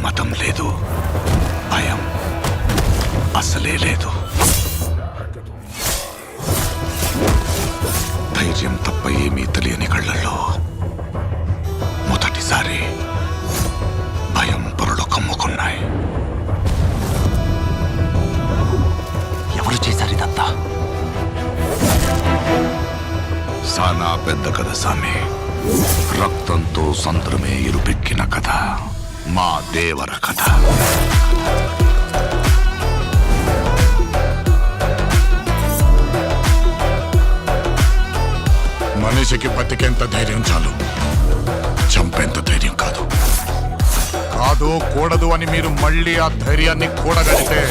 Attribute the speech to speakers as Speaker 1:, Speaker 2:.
Speaker 1: మతం లేదు, భయం అసలే లేదు. ధైర్యం తప్ప ఏమీ తెలియని కళ్ళల్లో మొదటిసారి భయం పొరలు కమ్ముకున్నాయి.
Speaker 2: ఎవరు చేశారు ఇదంతా?
Speaker 1: సానా పెద్ద కథ సామి. రక్తంతో సంద్రమే ఇరుపెక్కిన కథ మా దేవర కథ. మనిషికి బతికేంత ధైర్యం చాలు, చంపేంత ధైర్యం కాదు. కాదు కూడదు అని మీరు మళ్ళీ ఆ ధైర్యాన్ని కూడగలిగితే